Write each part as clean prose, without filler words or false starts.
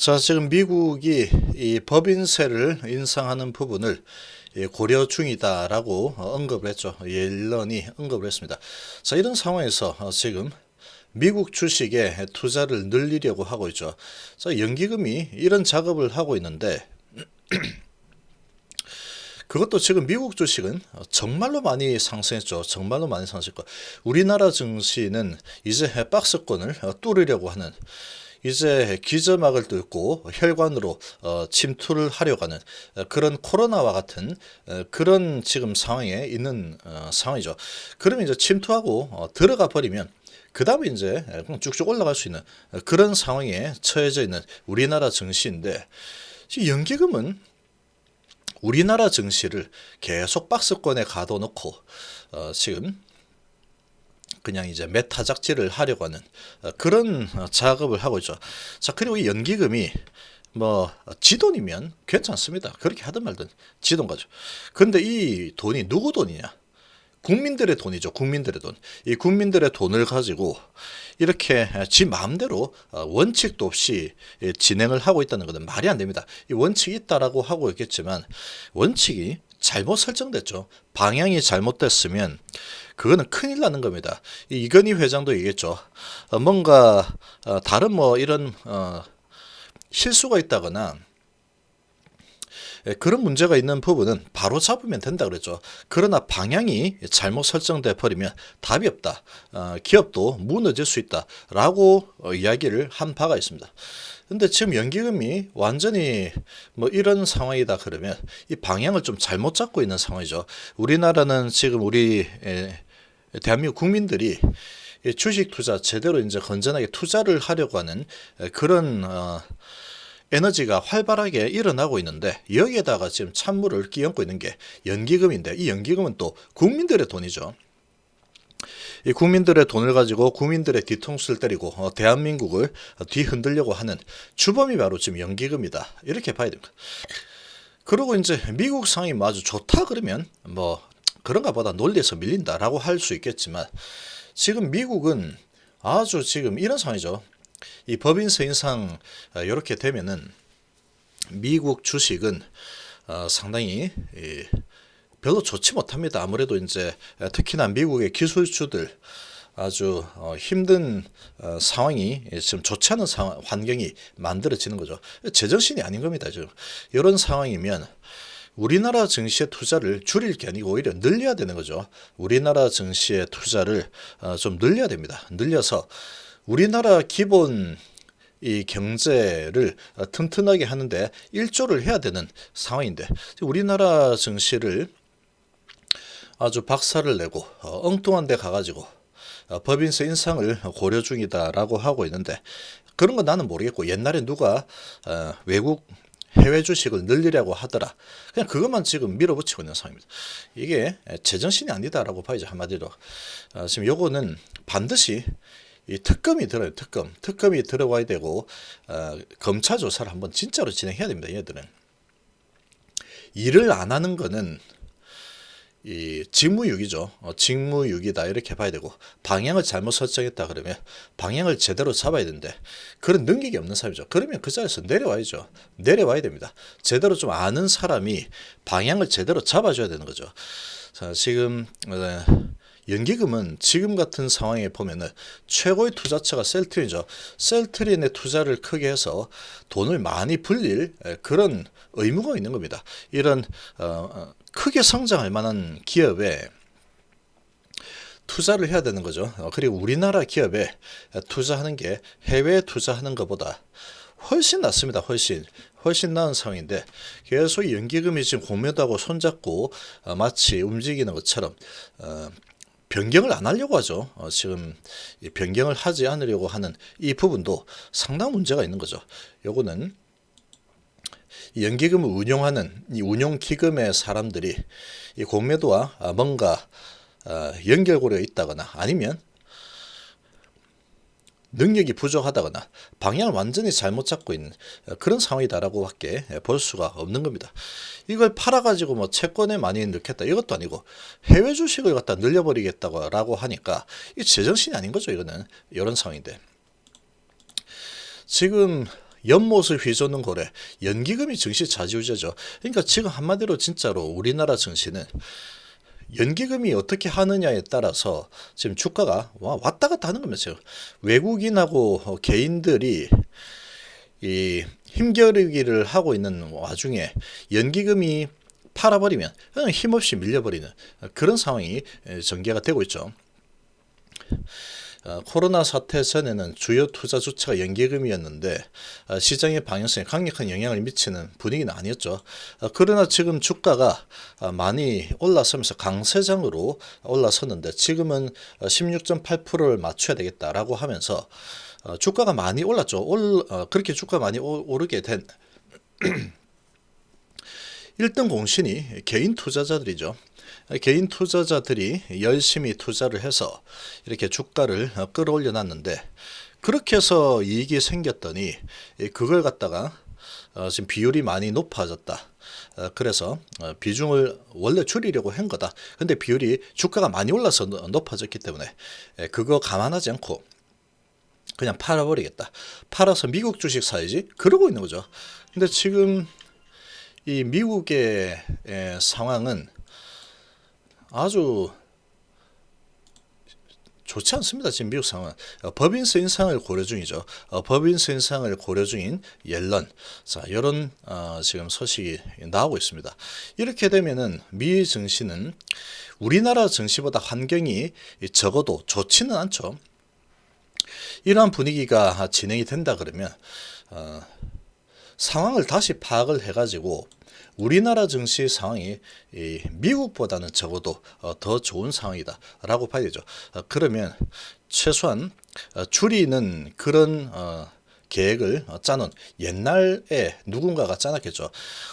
자, 지금 미국이 이 법인세를 인상하는 부분을 고려 중이다라고 언급을 했죠. 옐런이 언급을 했습니다. 자, 이런 상황에서 지금 미국 주식에 투자를 늘리려고 하고 있죠. 자, 연기금이 이런 작업을 하고 있는데 그것도 지금 미국 주식은 정말로 많이 상승했죠. 정말로 많이 상승했고 우리나라 증시는 이제 박스권을 뚫으려고 하는 이제 기저막을 뚫고 혈관으로 침투를 하려고 하는 그런 코로나와 같은 그런 지금 상황에 있는 상황이죠. 그러면 이제 침투하고 들어가 버리면 그 다음에 이제 쭉쭉 올라갈 수 있는 그런 상황에 처해져 있는 우리나라 증시인데 연기금은 우리나라 증시를 계속 박스권에 가둬놓고 지금 그냥 이제 메타작질을 하려고 하는 그런 작업을 하고 있죠. 자, 그리고 이 연기금이 뭐 지돈이면 괜찮습니다. 그렇게 하든 말든 지돈 가죠. 근데 이 돈이 누구 돈이냐? 국민들의 돈이죠. 국민들의 돈. 이 국민들의 돈을 가지고 이렇게 지 마음대로 원칙도 없이 진행을 하고 있다는 것은 말이 안 됩니다. 이 원칙이 있다라고 하고 있겠지만 원칙이 잘못 설정됐죠. 방향이 잘못됐으면 그거는 큰일 나는 겁니다. 이건희 회장도 얘기했죠. 뭔가 다른 뭐 이런 실수가 있다거나 그런 문제가 있는 부분은 바로 잡으면 된다 그랬죠. 그러나 방향이 잘못 설정돼 버리면 답이 없다. 기업도 무너질 수 있다라고 이야기를 한 바가 있습니다. 근데 지금 연기금이 완전히 뭐 이런 상황이다 그러면 이 방향을 좀 잘못 잡고 있는 상황이죠. 우리나라는 지금 우리 대한민국 국민들이 주식 투자 제대로 이제 건전하게 투자를 하려고 하는 그런 에너지가 활발하게 일어나고 있는데 여기에다가 지금 찬물을 끼얹고 있는 게 연기금인데 이 연기금은 또 국민들의 돈이죠. 이 국민들의 돈을 가지고 국민들의 뒤통수를 때리고 대한민국을 뒤흔들려고 하는 주범이 바로 지금 연기금이다. 이렇게 봐야 됩니다. 그리고 이제 미국 상이 아주 좋다 그러면 뭐 그런가 보다 논리에서 밀린다라고 할 수 있겠지만 지금 미국은 아주 지금 이런 상황이죠. 이 법인세 인상 이렇게 되면은 미국 주식은 상당히 별로 좋지 못합니다. 아무래도 이제 특히나 미국의 기술주들 아주 힘든 상황이 지금 좋지 않은 환경이 만들어지는 거죠. 제정신이 아닌 겁니다. 지금 이런 상황이면 우리나라 증시의 투자를 줄일 게 아니고 오히려 늘려야 되는 거죠. 우리나라 증시의 투자를 좀 늘려야 됩니다. 늘려서 우리나라 기본 이 경제를 튼튼하게 하는데 일조를 해야 되는 상황인데 우리나라 증시를 아주 박살을 내고 엉뚱한 데 가가지고 법인세 인상을 고려 중이다라고 하고 있는데 그런 건 나는 모르겠고 옛날에 누가 외국 해외 주식을 늘리려고 하더라. 그냥 그것만 지금 밀어붙이고 있는 상황입니다. 이게 제정신이 아니다라고 봐야죠. 한마디로. 지금 요거는 반드시 이 특검이 들어요. 특검이 들어와야 되고 검찰 조사를 한번 진짜로 진행해야 됩니다. 얘들은 일을 안 하는 거는 이 직무유기죠. 직무유기다 이렇게 봐야 되고 방향을 잘못 설정했다 그러면 방향을 제대로 잡아야 되는데 그런 능력이 없는 사람이죠. 그러면 그 자리에서 내려와야죠. 내려와야 됩니다. 제대로 좀 아는 사람이 방향을 제대로 잡아줘야 되는 거죠. 자, 지금 연기금은 지금 같은 상황에 보면은 최고의 투자처가 셀트린이죠. 셀트린의 투자를 크게 해서 돈을 많이 불릴 그런 의무가 있는 겁니다. 이런 크게 성장할 만한 기업에 투자를 해야 되는 거죠. 그리고 우리나라 기업에 투자하는 게 해외에 투자하는 것보다 훨씬 낫습니다. 훨씬 나은 상황인데 계속 연기금이 지금 공매도하고 손잡고 마치 움직이는 것처럼 변경을 안 하려고 하죠. 지금 변경을 하지 않으려고 하는 이 부분도 상당 문제가 있는 거죠. 요거는 연기금을 운용하는 이 운용기금의 사람들이 이 공매도와 뭔가 연결고리가 있다거나 아니면 능력이 부족하다거나 방향을 완전히 잘못 잡고 있는 그런 상황이다라고 밖에 볼 수가 없는 겁니다. 이걸 팔아가지고 뭐 채권에 많이 넣겠다 이것도 아니고 해외 주식을 갖다 늘려버리겠다고 하니까 이 제정신이 아닌 거죠. 이거는 이런 상황인데 지금 연못을 휘젓는 고래, 연기금이 증시 좌지우지죠. 그러니까 지금 한마디로 진짜로 우리나라 증시는 연기금이 어떻게 하느냐에 따라서 지금 주가가 왔다 갔다 하는 겁니다. 지금 외국인하고 개인들이 이 힘겨루기를 하고 있는 와중에 연기금이 팔아버리면 그냥 힘없이 밀려버리는 그런 상황이 전개가 되고 있죠. 코로나 사태 전에는 주요 투자 주체가 연기금이었는데 시장의 방향성에 강력한 영향을 미치는 분위기는 아니었죠. 그러나 지금 주가가 많이 올라서면서 강세장으로 올라섰는데 지금은 16.8%를 맞춰야 되겠다라고 하면서 주가가 많이 올랐죠. 그렇게 주가가 많이 오르게 된 1등 공신이 개인 투자자들이죠. 개인 투자자들이 열심히 투자를 해서 이렇게 주가를 끌어올려 놨는데 그렇게 해서 이익이 생겼더니 그걸 갖다가 지금 비율이 많이 높아졌다. 그래서 비중을 원래 줄이려고 한 거다. 근데 비율이 주가가 많이 올라서 높아졌기 때문에 그거 감안하지 않고 그냥 팔아버리겠다. 팔아서 미국 주식 사야지. 그러고 있는 거죠. 근데 지금 이 미국의 상황은 아주 좋지 않습니다. 지금 미국 상황은 법인세 인상을 고려 중이죠. 법인세 인상을 고려 중인 옐런, 자 이런 지금 소식이 나오고 있습니다. 이렇게 되면은 미 증시는 우리나라 증시보다 환경이 적어도 좋지는 않죠. 이러한 분위기가 진행이 된다 그러면 상황을 다시 파악을 해가지고 우리나라 증시 상황이 미국보다는 적어도 더 좋은 상황이다라고 봐야 되죠. 그러면 최소한 줄이는 그런 계획을 짜놓은 옛날에 누군가가 짜놨겠죠.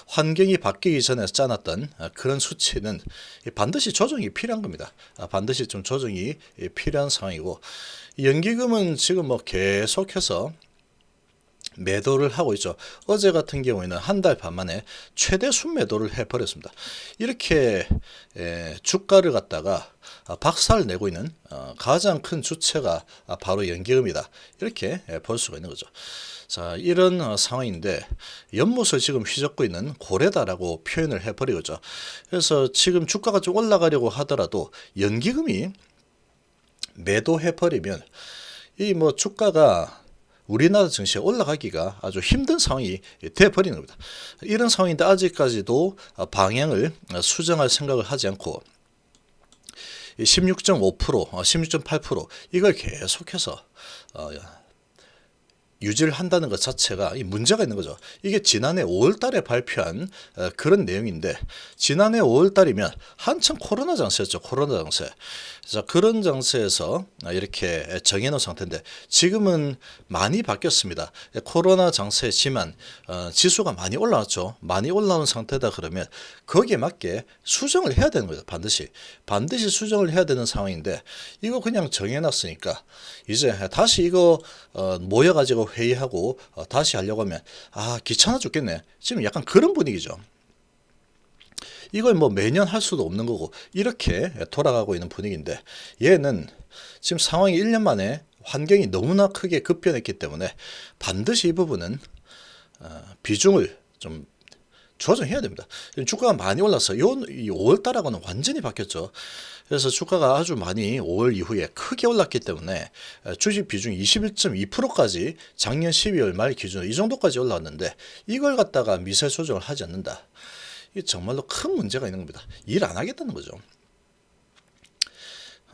환경이 바뀌기 전에 짜놨던 그런 수치는 반드시 조정이 필요한 겁니다. 반드시 좀 조정이 필요한 상황이고 연기금은 지금 뭐 계속해서 매도를 하고 있죠. 어제 같은 경우에는 한 달 반 만에 최대 순매도를 해버렸습니다. 이렇게 주가를 갖다가 박살 내고 있는 가장 큰 주체가 바로 연기금이다. 이렇게 볼 수가 있는 거죠. 자, 이런 상황인데 연못을 지금 휘젓고 있는 고래다라고 표현을 해버리고죠. 그래서 지금 주가가 좀 올라가려고 하더라도 연기금이 매도해버리면 이 뭐 주가가 우리나라 증시에 올라가기가 아주 힘든 상황이 되어버리는 겁니다. 이런 상황인데 아직까지도 방향을 수정할 생각을 하지 않고 16.5%, 16.8% 이걸 계속해서 유지를 한다는 것 자체가 문제가 있는 거죠. 이게 지난해 5월 달에 발표한 그런 내용인데 지난해 5월 달이면 한참 코로나 장세였죠. 코로나 장세. 자, 그런 장세에서 이렇게 정해놓은 상태인데 지금은 많이 바뀌었습니다. 코로나 장세지만 지수가 많이 올라왔죠. 많이 올라온 상태다 그러면 거기에 맞게 수정을 해야 되는 거죠. 반드시 수정을 해야 되는 상황인데 이거 그냥 정해놨으니까 이제 다시 이거 모여가지고 회의하고 다시 하려고 하면 귀찮아 죽겠네. 지금 약간 그런 분위기죠. 이걸 뭐 매년 할 수도 없는 거고 이렇게 돌아가고 있는 분위기인데 얘는 지금 상황이 1년 만에 환경이 너무나 크게 급변했기 때문에 반드시 이 부분은 비중을 좀 조정해야 됩니다. 주가가 많이 올라서 이 5월 달하고는 완전히 바뀌었죠. 그래서 주가가 아주 많이 5월 이후에 크게 올랐기 때문에 주식 비중이 21.2%까지 작년 12월 말 기준으로 이 정도까지 올라왔는데 이걸 갖다가 미세 조정을 하지 않는다. 이게 정말로 큰 문제가 있는 겁니다. 일 안 하겠다는 거죠.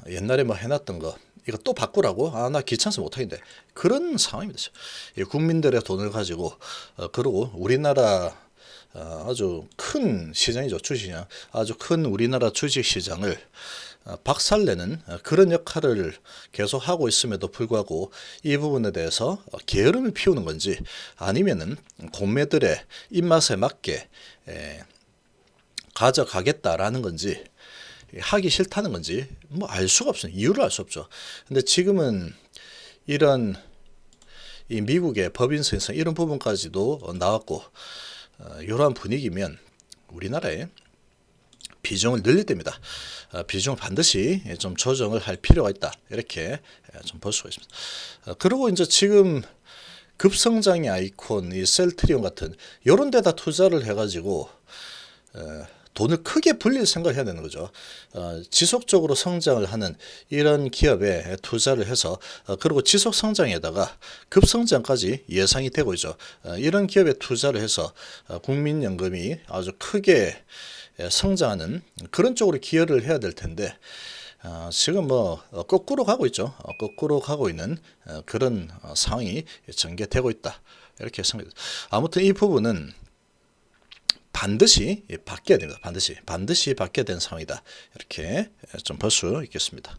옛날에 뭐 해놨던 거 이거 또 바꾸라고? 나 귀찮아서 못하겠는데 그런 상황입니다. 국민들의 돈을 가지고 그리고 우리나라 아주 큰 시장이죠. 주식시장. 아주 큰 우리나라 주식시장을 박살내는 그런 역할을 계속 하고 있음에도 불구하고 이 부분에 대해서 게으름을 피우는 건지 아니면은 공매들의 입맛에 맞게 가져가겠다라는 건지 하기 싫다는 건지 뭐 알 수가 없어요. 이유를 알 수 없죠. 근데 지금은 이런 이 미국의 법인세 인상 이런 부분까지도 나왔고 이러한 분위기면 우리나라에 비중을 늘릴 때입니다. 비중을 반드시 좀 조정을 할 필요가 있다. 이렇게 좀 볼 수가 있습니다. 그리고 이제 지금 급성장의 아이콘, 이 셀트리온 같은 이런 데다 투자를 해가지고 돈을 크게 불릴 생각을 해야 되는 거죠. 지속적으로 성장을 하는 이런 기업에 투자를 해서 그리고 지속 성장에다가 급성장까지 예상이 되고 있죠. 이런 기업에 투자를 해서 국민연금이 아주 크게 성장하는 그런 쪽으로 기여를 해야 될 텐데 지금 뭐 거꾸로 가고 있죠. 거꾸로 가고 있는 그런 상황이 전개되고 있다. 이렇게 생각합니다. 아무튼 이 부분은 반드시 바뀌어야 됩니다. 반드시 바뀌어야 되는 상황이다. 이렇게 좀 볼 수 있겠습니다.